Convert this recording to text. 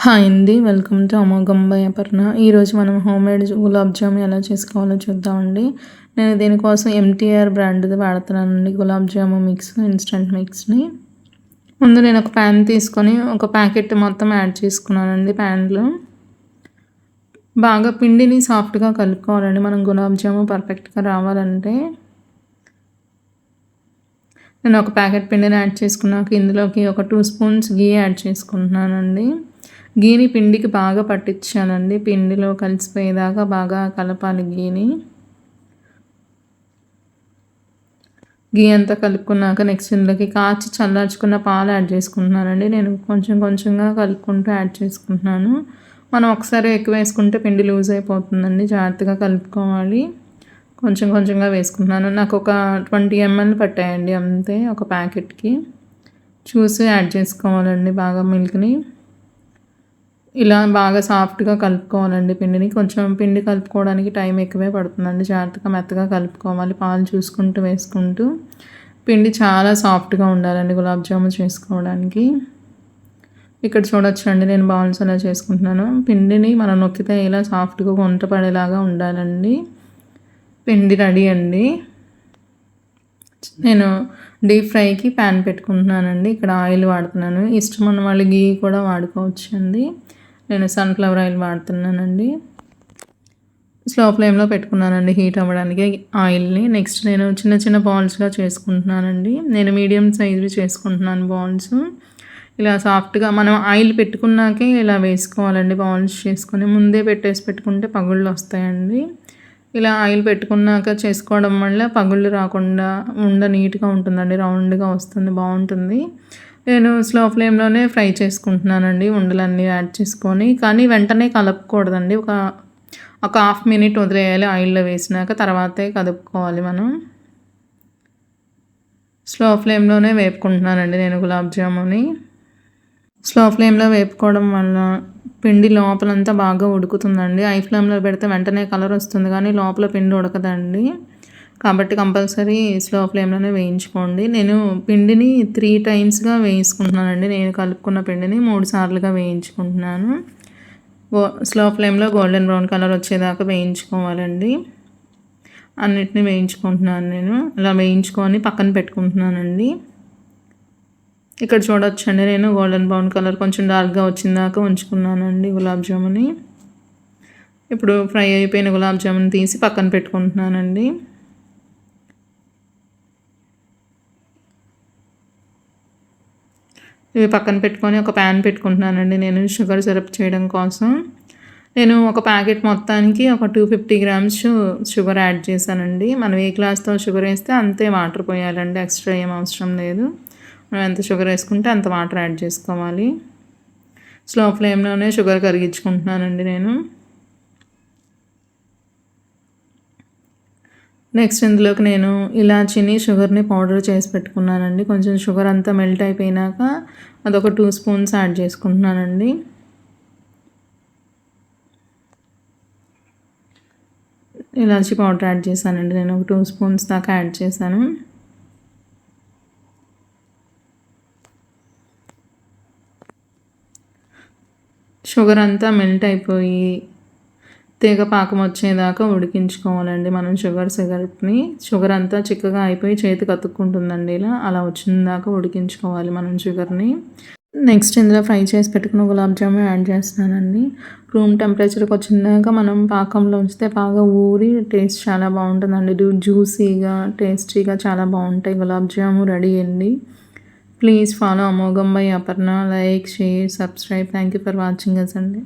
Hi అండి. Welcome to అమోఘం by Aparna. ఈరోజు మనం హోమ్మేడ్ గులాబ్ జామ్ ఎలా చేసుకోవాలో చూద్దామండి. నేను దీనికోసం ఎంటీఆర్ బ్రాండ్ది వాడుతున్నానండి గులాబ్ జాము మిక్స్, ఇన్స్టంట్ మిక్స్ని. ముందు నేను ఒక ప్యాన్ తీసుకొని ఒక ప్యాకెట్ మొత్తం యాడ్ చేసుకున్నానండి ప్యాన్లో. బాగా పిండిని సాఫ్ట్గా కలుపుకోవాలండి మనం గులాబ్ జాము పర్ఫెక్ట్గా రావాలంటే. నేను ఒక ప్యాకెట్ పిండిని యాడ్ చేసుకున్నాక ఇందులోకి ఒక 2 స్పూన్స్ గీ యాడ్ చేసుకుంటున్నానండి. గీని పిండికి బాగా పట్టించానండి. పిండిలో కలిసిపోయేదాకా బాగా కలపాలి గీని. గీ అంతా కలుపుకున్నాక నెక్స్ట్ ఇందులోకి కాచి చల్లార్చుకున్న పాలు యాడ్ చేసుకుంటున్నానండి. నేను కొంచెం కొంచెంగా కలుపుకుంటూ యాడ్ చేసుకుంటున్నాను. మనం ఒకసారి ఎక్కువ వేసుకుంటే పిండి లూజ్ అయిపోతుందండి. జాగ్రత్తగా కలుపుకోవాలి. కొంచెం కొంచెంగా వేసుకుంటున్నాను. నాకు ఒక 20 ml పట్టాయండి అంతే ఒక ప్యాకెట్కి. చూసి యాడ్ చేసుకోవాలండి బాగా మిల్క్ని. ఇలా బాగా సాఫ్ట్గా కలుపుకోవాలండి పిండిని. కొంచెం పిండి కలుపుకోవడానికి టైం ఎక్కువే పడుతుందండి. జాగ్రత్తగా మెత్తగా కలుపుకోవాలి పాలు చూసుకుంటూ వేసుకుంటూ. పిండి చాలా సాఫ్ట్గా ఉండాలండి గులాబ్ జామున్ చేసుకోవడానికి. ఇక్కడ చూడొచ్చండి నేను బౌల్స్ అలా చేసుకుంటున్నాను. పిండిని మనం నొక్కితే ఇలా సాఫ్ట్గా వంట పడేలాగా ఉండాలండి. పిండి రెడీ అండి. నేను డీప్ ఫ్రైకి ప్యాన్ పెట్టుకుంటున్నానండి. ఇక్కడ ఆయిల్ వాడుతున్నాను. ఇష్టం ఉన్న వాళ్ళు గీ కూడా వాడుకోవచ్చండి. నేను సన్ఫ్లవర్ ఆయిల్ వాడుతున్నానండి. స్లో ఫ్లేమ్లో పెట్టుకున్నానండి హీట్ అవ్వడానికి ఆయిల్ని. నెక్స్ట్ నేను చిన్న చిన్న బాల్స్గా చేసుకుంటున్నానండి. నేను మీడియం సైజ్వి చేసుకుంటున్నాను బాల్స్. ఇలా సాఫ్ట్గా మనం ఆయిల్ పెట్టుకున్నాకే ఇలా వేసుకోవాలండి. బాల్స్ చేసుకొని ముందే పెట్టుకుంటే పగుళ్ళు వస్తాయండి. ఇలా ఆయిల్ పెట్టుకున్నాక చేసుకోవడం వల్ల పగుళ్ళు రాకుండా నీట్గా ఉంటుందండి. రౌండ్గా వస్తుంది, బాగుంటుంది. నేను స్లో ఫ్లేమ్లోనే ఫ్రై చేసుకుంటున్నానండి ఉండలన్నీ యాడ్ చేసుకొని. కానీ వెంటనే కలుపుకూడదండి. ఒక హాఫ్ మినిట్ వదిలేయాలి ఆయిల్లో వేసినాక, తర్వాతే కలుపుకోవాలి మనం. స్లో ఫ్లేమ్లోనే వేపుకుంటున్నానండి నేను గులాబ్ జాముని. స్లో ఫ్లేమ్లో వేపుకోవడం వల్ల పిండి లోపలంతా బాగా ఉడుకుతుందండి. హై ఫ్లేమ్లో పెడితే వెంటనే కలర్ వస్తుంది కానీ లోపల పిండి ఉడకదండి. కాబట్టి కంపల్సరీ స్లో ఫ్లేమ్లోనే వేయించుకోండి. నేను పిండిని 3 టైమ్స్గా వేయించుకుంటున్నానండి. నేను కలుపుకున్న పిండిని 3 సార్లుగా వేయించుకుంటున్నాను. స్లో ఫ్లేమ్లో గోల్డెన్ బ్రౌన్ కలర్ వచ్చేదాకా వేయించుకోవాలండి. అన్నిటిని వేయించుకుంటున్నాను నేను. ఇలా వేయించుకొని పక్కన పెట్టుకుంటున్నానండి. ఇక్కడ చూడొచ్చండి నేను గోల్డెన్ బ్రౌన్ కలర్ కొంచెం డార్క్గా వచ్చిందాకా ఉంచుకున్నానండి గులాబ్ జాముని. ఇప్పుడు ఫ్రై అయిపోయిన గులాబ్ జామున్ తీసి పక్కన పెట్టుకుంటున్నానండి. ఇవి పక్కన పెట్టుకొని ఒక ప్యాన్ పెట్టుకుంటున్నానండి నేను షుగర్ సిరప్ చేయడం కోసం. నేను ఒక ప్యాకెట్ మొత్తానికి ఒక 250 grams షుగర్ యాడ్ చేశానండి. మనం ఏ గ్లాస్తో షుగర్ వేస్తే అంతే వాటర్ పోయాలండి. ఎక్స్ట్రా ఏం అవసరం లేదు. మనం ఎంత షుగర్ వేసుకుంటే అంత వాటర్ యాడ్ చేసుకోవాలి. స్లో ఫ్లేమ్లోనే షుగర్ కరిగించుకుంటున్నానండి నేను. నెక్స్ట్ ఇందులోకి నేను ఇలాచీని షుగర్ని పౌడర్ చేసి పెట్టుకున్నానండి. కొంచెం షుగర్ అంతా మెల్ట్ అయిపోయినాక అదొక 2 స్పూన్స్ యాడ్ చేసుకుంటున్నానండి. ఇలాచీ పౌడర్ యాడ్ చేశానండి నేను ఒక 2 స్పూన్స్ దాకా యాడ్ చేశాను. షుగర్ అంతా మెల్ట్ అయిపోయి తీగ పాకం వచ్చేదాకా ఉడికించుకోవాలండి మనం సిరప్ని. షుగర్ అంతా చిక్కగా అయిపోయి చేతికి అతుక్కుంటుందండి. అలా వచ్చిందాకా ఉడికించుకోవాలి మనం షుగర్ని. నెక్స్ట్ ఇందులో ఫ్రై చేసి పెట్టుకున్న గులాబ్ జామున్ యాడ్ చేస్తున్నానండి. రూమ్ టెంపరేచర్కి వచ్చిందాక మనం పాకంలో ఉంచితే బాగా ఊరి టేస్ట్ చాలా బాగుంటుందండి. జ్యూసీగా టేస్టీగా చాలా బాగుంటాయి గులాబ్ జామున్ రెడీ అండి. ప్లీజ్ ఫాలో అమోఘం by Aparna. Like, share, subscribe. Thank you for watching us అండి.